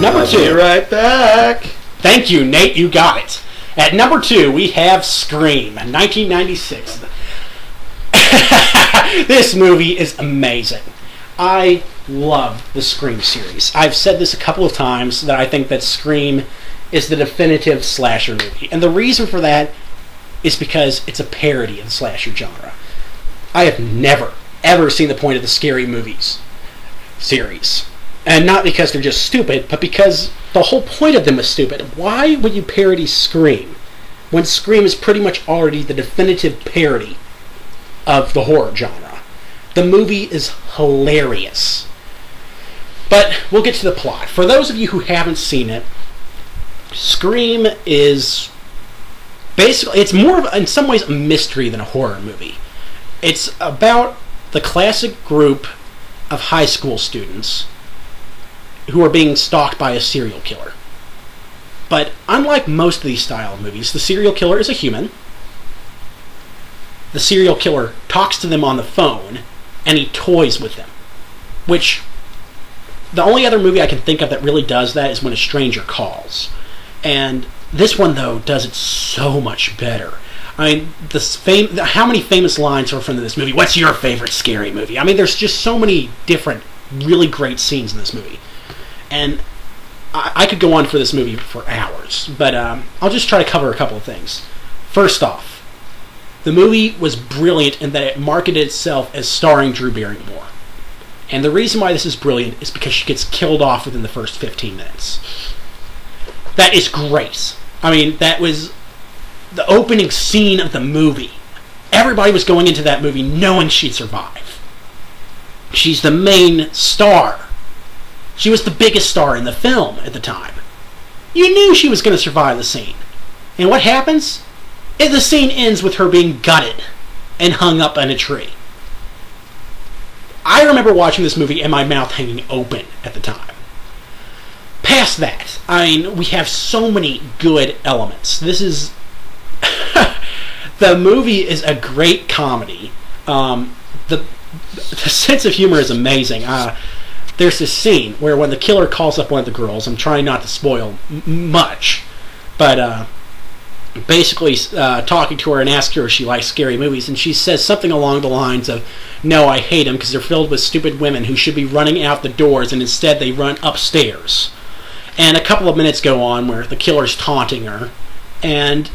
Number 2. Be right back. Thank you, Nate. You got it. At number 2, we have Scream, 1996. This movie is amazing. I love the Scream series. I've said this a couple of times that I think that Scream is the definitive slasher movie. And the reason for that is because it's a parody of the slasher genre. I have never, ever seen the point of the scary movies series. And not because they're just stupid, but because the whole point of them is stupid. Why would you parody Scream when Scream is pretty much already the definitive parody of the horror genre? The movie is hilarious. But we'll get to the plot. For those of you who haven't seen it, Scream is basically, it's more of, in some ways, a mystery than a horror movie. It's about the classic group of high school students who are being stalked by a serial killer. But unlike most of these style of movies, the serial killer is a human. The serial killer talks to them on the phone, and he toys with them. Which, the only other movie I can think of that really does that is When a Stranger Calls. And this one, though, does it so much better. I mean, how many famous lines are from this movie? What's your favorite scary movie? I mean, there's just so many different, really great scenes in this movie. And I could go on for this movie for hours, but I'll just try to cover a couple of things. First off, the movie was brilliant in that it marketed itself as starring Drew Barrymore. And the reason why this is brilliant is because she gets killed off within the first 15 minutes. That is great. I mean, that was the opening scene of the movie. Everybody was going into that movie knowing she'd survive. She's the main star. She was the biggest star in the film at the time. You knew she was going to survive the scene. And what happens? The scene ends with her being gutted and hung up on a tree. I remember watching this movie and my mouth hanging open at the time. Past that, I mean, we have so many good elements. This is... the movie is a great comedy. The sense of humor is amazing. There's this scene where when the killer calls up one of the girls, I'm trying not to spoil much, but basically talking to her and asking her if she likes scary movies, and she says something along the lines of, no, I hate them because they're filled with stupid women who should be running out the doors, and instead they run upstairs. And a couple of minutes go on where the killer's taunting her, and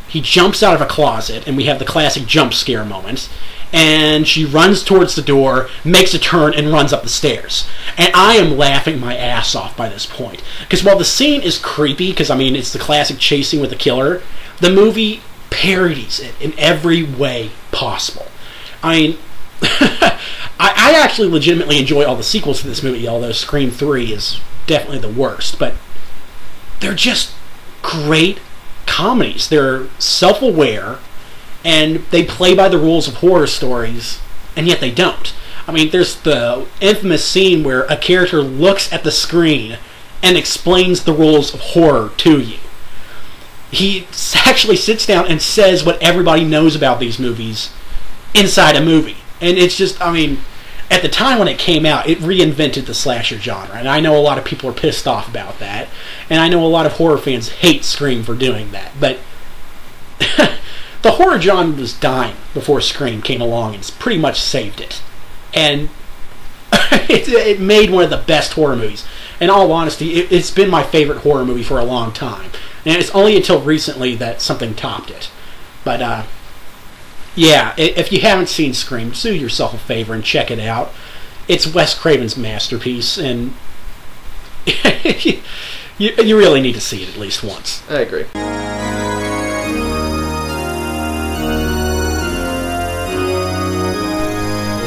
he jumps out of a closet, and we have the classic jump scare moment, and she runs towards the door, makes a turn, and runs up the stairs. And I am laughing my ass off by this point. Because while the scene is creepy, because, I mean, it's the classic chasing with the killer, the movie parodies it in every way possible. I mean, I actually legitimately enjoy all the sequels to this movie, although Scream 3 is definitely the worst. But they're just great comedies. They're self-aware, and they play by the rules of horror stories, and yet they don't. I mean, there's the infamous scene where a character looks at the screen and explains the rules of horror to you. He actually sits down and says what everybody knows about these movies inside a movie. And it's just, I mean, at the time when it came out, it reinvented the slasher genre, and I know a lot of people are pissed off about that, and I know a lot of horror fans hate Scream for doing that, but the horror genre was dying before Scream came along and pretty much saved it. And it made one of the best horror movies. In all honesty, it's been my favorite horror movie for a long time. And it's only until recently that something topped it. But, yeah, if you haven't seen Scream, do yourself a favor and check it out. It's Wes Craven's masterpiece, and you really need to see it at least once. I agree.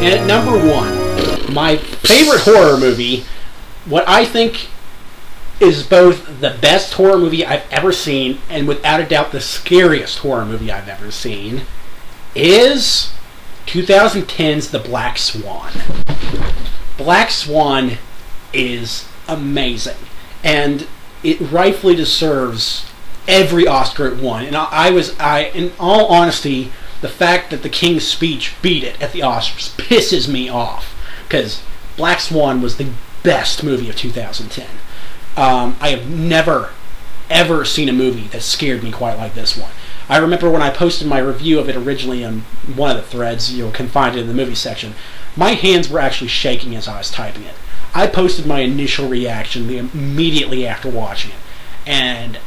And at number 1, my favorite horror movie, what I think is both the best horror movie I've ever seen, and without a doubt the scariest horror movie I've ever seen, is 2010's The Black Swan. Black Swan is amazing, and it rightfully deserves every Oscar it won. And in all honesty, the fact that The King's Speech beat it at the Oscars pisses me off, because Black Swan was the best movie of 2010. I have never, ever seen a movie that scared me quite like this one. I remember when I posted my review of it originally on one of the threads, you can find it in the movie section, my hands were actually shaking as I was typing it. I posted my initial reaction immediately after watching it, and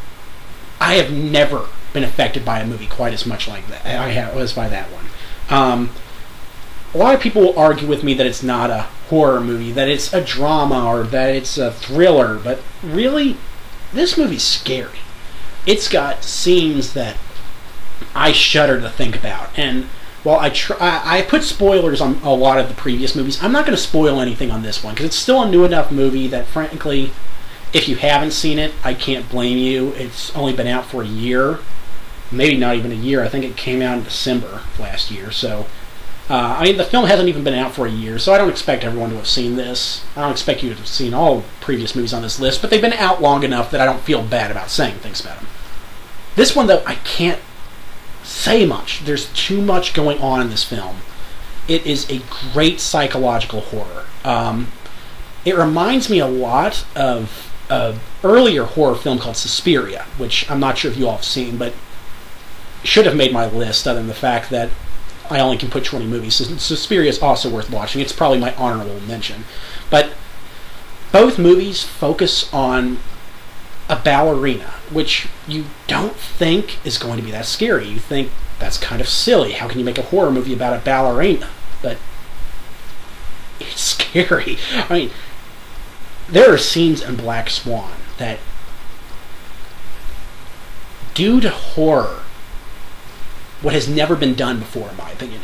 I have never been affected by a movie quite as much like that I was by that one. A lot of people will argue with me that it's not a horror movie, that it's a drama, or that it's a thriller, but really, this movie's scary. It's got scenes that I shudder to think about, and while I put spoilers on a lot of the previous movies, I'm not going to spoil anything on this one, because it's still a new enough movie that, frankly, if you haven't seen it, I can't blame you. It's only been out for a year, maybe not even a year. I think it came out in December last year, so I mean, the film hasn't even been out for a year, so I don't expect everyone to have seen this. I don't expect you to have seen all previous movies on this list, but they've been out long enough that I don't feel bad about saying things about them. This one, though, I can't say much. There's too much going on in this film. It is a great psychological horror. It reminds me a lot of an earlier horror film called Suspiria, which I'm not sure if you all have seen, but should have made my list other than the fact that I only can put 20 movies. Suspiria is also worth watching. It's probably my honorable mention. But both movies focus on a ballerina, which you don't think is going to be that scary. You think that's kind of silly. How can you make a horror movie about a ballerina? But it's scary. I mean, there are scenes in Black Swan that, due to horror, what has never been done before, in my opinion.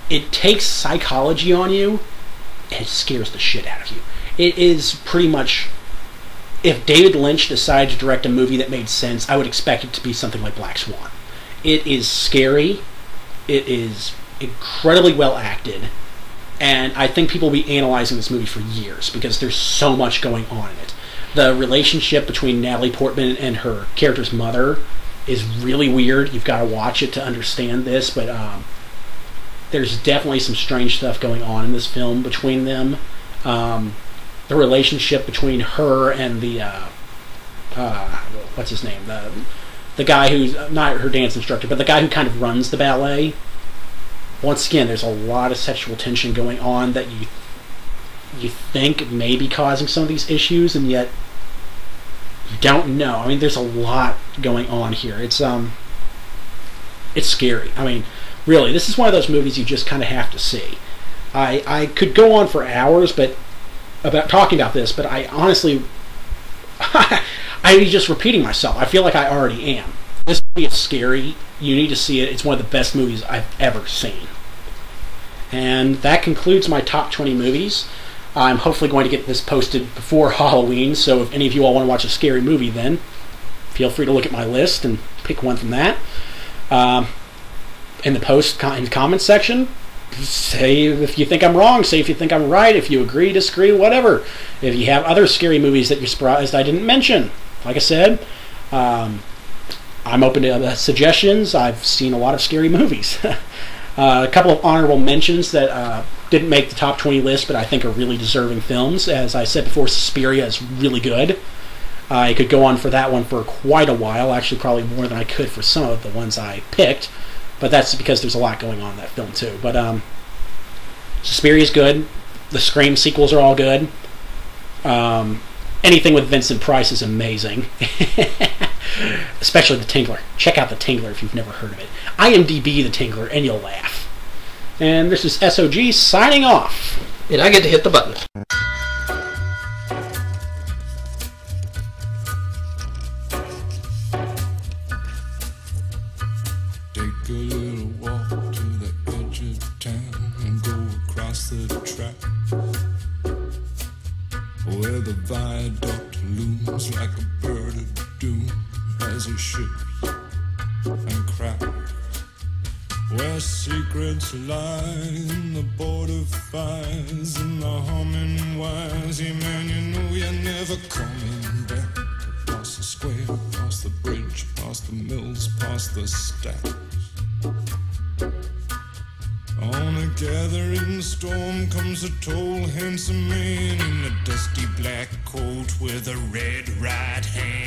It takes psychology on you, and it scares the shit out of you. It is pretty much, if David Lynch decided to direct a movie that made sense, I would expect it to be something like Black Swan. It is scary, it is incredibly well acted, and I think people will be analyzing this movie for years, because there's so much going on in it. The relationship between Natalie Portman and her character's mother is really weird. You've got to watch it to understand this, but there's definitely some strange stuff going on in this film between them. The relationship between her and the what's his name, the guy who's not her dance instructor, but the guy who kind of runs the ballet. Once again, there's a lot of sexual tension going on that you think may be causing some of these issues, and yet you don't know. I mean, there's a lot going on here. It's scary. I mean, really, this is one of those movies you just kind of have to see. I could go on for hours about talking about this, but I honestly, I'm just repeating myself. I feel like I already am. This movie is scary. You need to see it. It's one of the best movies I've ever seen. And that concludes my top 20 movies. I'm hopefully going to get this posted before Halloween, so if any of you all want to watch a scary movie then, feel free to look at my list and pick one from that. In the comments section, say if you think I'm wrong, say if you think I'm right, if you agree, disagree, whatever. If you have other scary movies that you're surprised I didn't mention. Like I said, I'm open to suggestions. I've seen a lot of scary movies. A couple of honorable mentions that didn't make the top 20 list, but I think are really deserving films. As I said before, Suspiria is really good. I could go on for that one for quite a while, actually probably more than I could for some of the ones I picked, but that's because there's a lot going on in that film too. But Suspiria is good. The Scream sequels are all good. Anything with Vincent Price is amazing. Especially The Tingler. Check out The Tingler if you've never heard of it. IMDb The Tingler and you'll laugh. And this is SOG signing off. And I get to hit the button. Take a little walk to the edge of town and go across the track where the viaduct looms like a bird of doom as it shifts and cracks, where secrets lie in the border fires and the humming wires. Yeah, man, you know you're never coming back. Across the square, across the bridge, past the mills, past the stacks. On a gathering storm comes a tall, handsome man in a dusty black black coat with a red right hand.